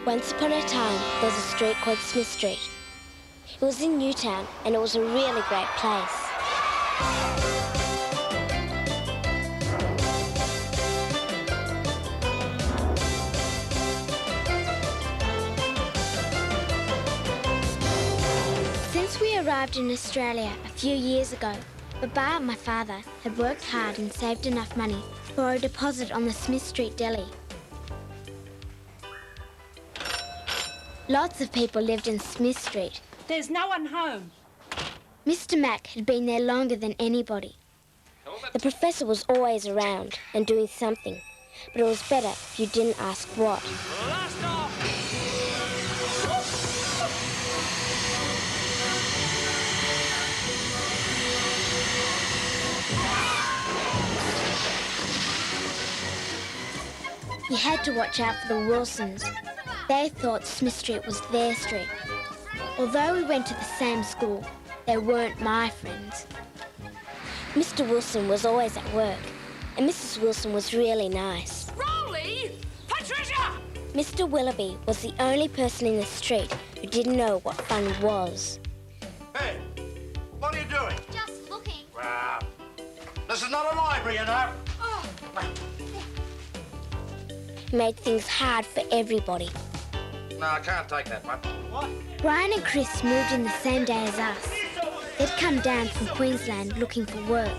Once upon a time, there was a street called Smith Street. It was in Newtown, and it was a really great place. Since we arrived in Australia a few years ago, Baba, my father, had worked hard and saved enough money for a deposit on the Smith Street deli. Lots of people lived in Smith Street. There's no one home. Mr. Mac had been there longer than anybody. The professor was always around and doing something, but it was better if you didn't ask what. Last off! You had to watch out for the Wilsons. They thought Smith Street was their street. Although we went to the same school, they weren't my friends. Mr. Wilson was always at work, and Mrs. Wilson was really nice. Rolly! Patricia! Mr. Willoughby was the only person in the street who didn't know what fun was. Hey, what are you doing? Just looking. Well, this is not a library, you know. Oh. Made things hard for everybody. No, I can't take that one. What? Brian and Chris moved in the same day as us. They'd come down from Queensland looking for work.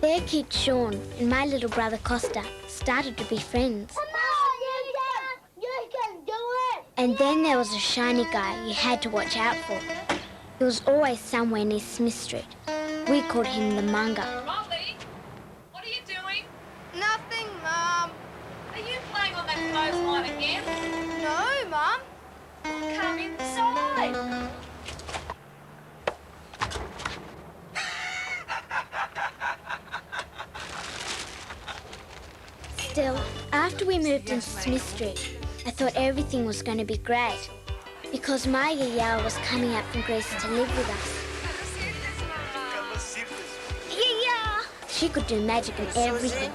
Their kid Sean and my little brother Costa started to be friends. Come on, you can do it! And then there was a shiny guy you had to watch out for. He was always somewhere near Smith Street. We called him the Munga. Rolly, what are you doing? Nothing, Mum. Are you playing on that clothesline again? No, Mum. Come inside. Still, after we moved into Smith Street, I thought everything was going to be great because my yaya was coming out from Greece to live with us. Yaya! She could do magic and everything.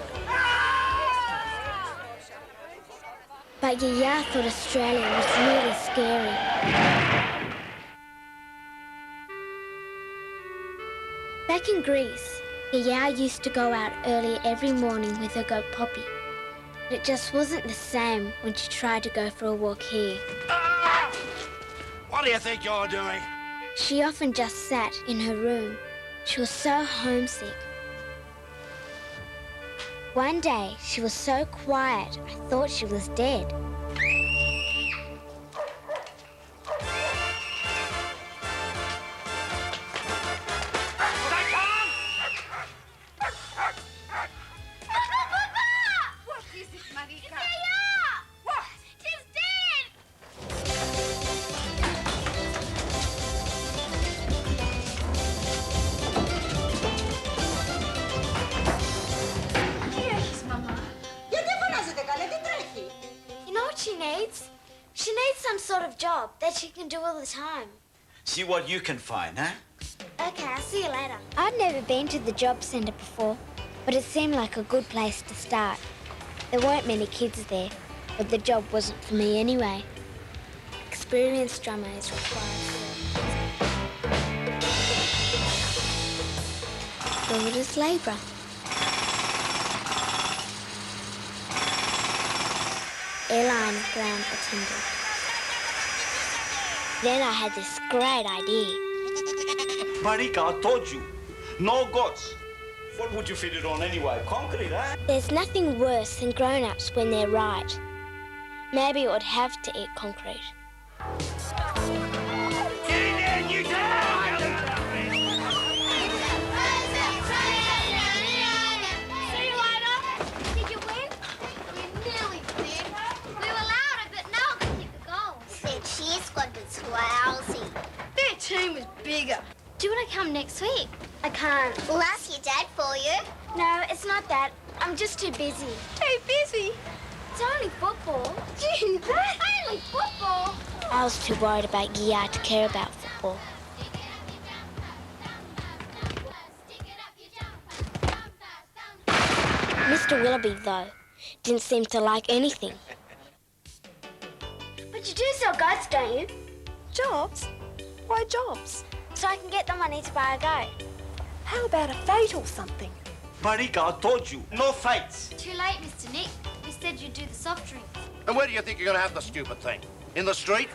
But Yaya thought Australia was really scary. Back in Greece, Yaya used to go out early every morning with her goat Poppy. But it just wasn't the same when she tried to go for a walk here. Ah! What do you think you're doing? She often just sat in her room. She was so homesick. One day, she was so quiet, I thought she was dead. What is it, Marika? What? She's dead! You know what she needs? She needs some sort of job that she can do all the time. See what you can find, huh? Okay, I'll see you later. I'd never been to the job centre before, but it seemed like a good place to start. There weren't many kids there, but the job wasn't for me anyway. Experienced drummer is required. Builder's labourer. Airline ground attendant. Then I had this great idea. Marika, I told you. No guts. What would you fit it on anyway? Concrete, huh? There's nothing worse than grown-ups when they're right. Maybe it would have to eat concrete. Get in there, you See you later. Did you win? We nearly did. We were louder, but no one could hit the goals. Their cheer squad was lousy. Their team was bigger. Do you want to come next week? I can't. We'll ask your dad for you. No, it's not that. I'm just too busy. Too busy? It's only football. Gee, that's only football. I was too worried about Yaya to care about football. Mr. Willoughby, though, didn't seem to like anything. But But you do sell goats, don't you? Jobs? Why jobs? So I can get the money to buy a goat. How about a fete or something? Marika, I told you, no fights. Too late, Mr. Nick. We said you'd do the soft drink. And where do you think you're going to have the stupid thing? In the street?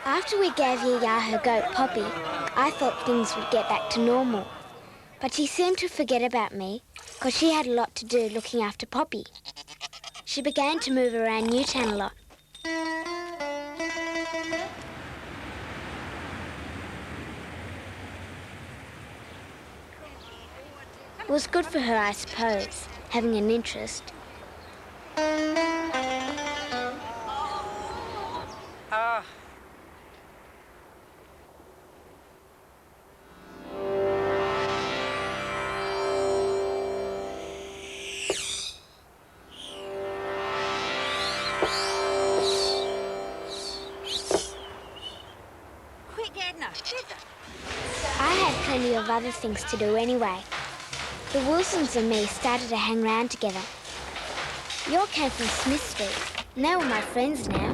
After we gave Yaya her goat Poppy, I thought things would get back to normal. But she seemed to forget about me, because she had a lot to do looking after Poppy. She began to move around Newtown a lot. It was good for her, I suppose, having an interest. I had plenty of other things to do anyway. The Wilsons and me started to hang around together. You all came from Smith Street, and they were my friends now.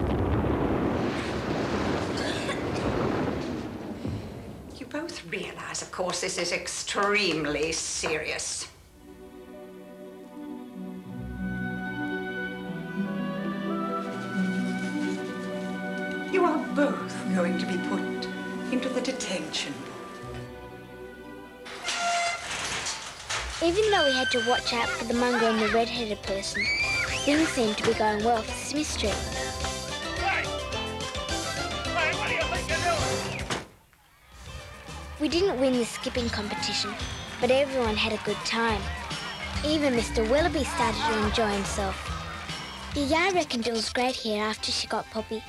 You both realise, of course, this is extremely serious. You are both going to be put into the detention board. Even though we had to watch out for the Mungo and the red-headed person, things seemed to be going well for Smith Street. Hey, what do you think you're doing? We didn't win the skipping competition, but everyone had a good time. Even Mr. Willoughby started to enjoy himself. Yaya reckoned it was great here after she got Poppy.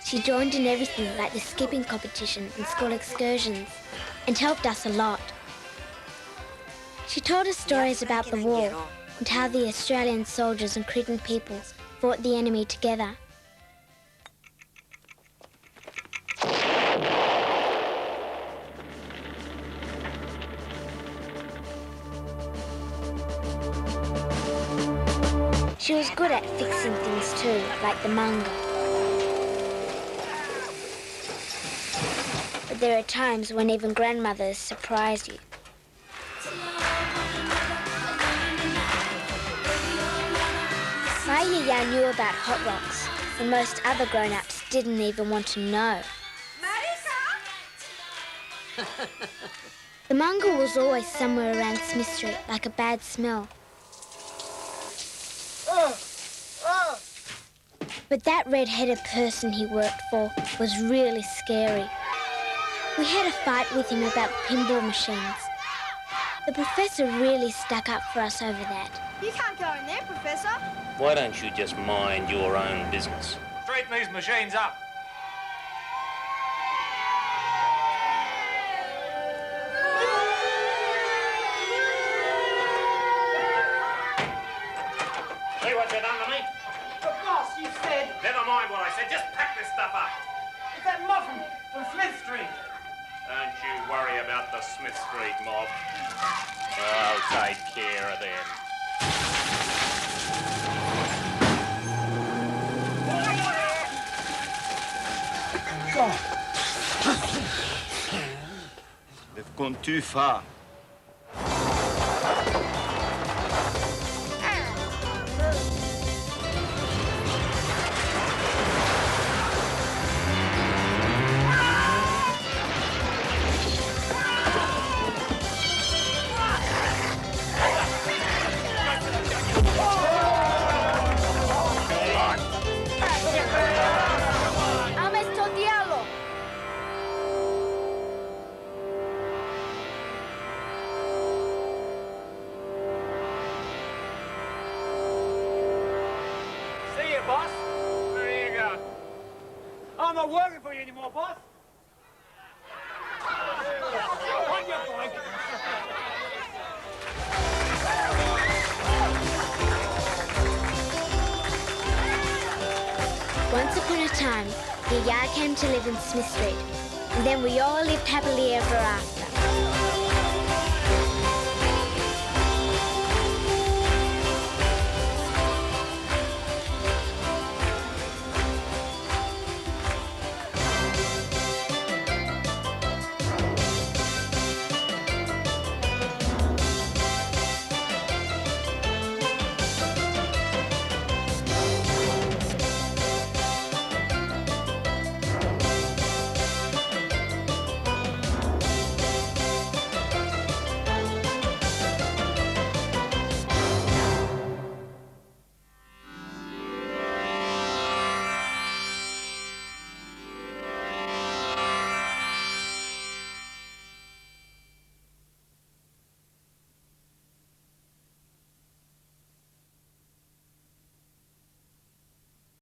She joined in everything like the skipping competition and school excursions, and helped us a lot. She told us stories about the war and how the Australian soldiers and Cretan people fought the enemy together. She was good at fixing things too, like the Mungo. But there are times when even grandmothers surprise you. My Yaya knew about hot rocks, when most other grown-ups didn't even want to know. The Mungo was always somewhere around Smith Street, like a bad smell. But that red-headed person he worked for was really scary. We had a fight with him about pinball machines. The professor really stuck up for us over that. You can't go in there, Professor. Why don't you just mind your own business? Straighten these machines up. See what you done to me? But boss, you said Never mind what I said. Just pack this stuff up. it's that muffin from Smith Street. Don't you worry about the Smith Street mob. I'll take care of them. They've gone too far. See you, boss. There you go. I'm not working for you anymore, boss. time, Yaya came to live in Smith Street, and then we all lived happily ever after.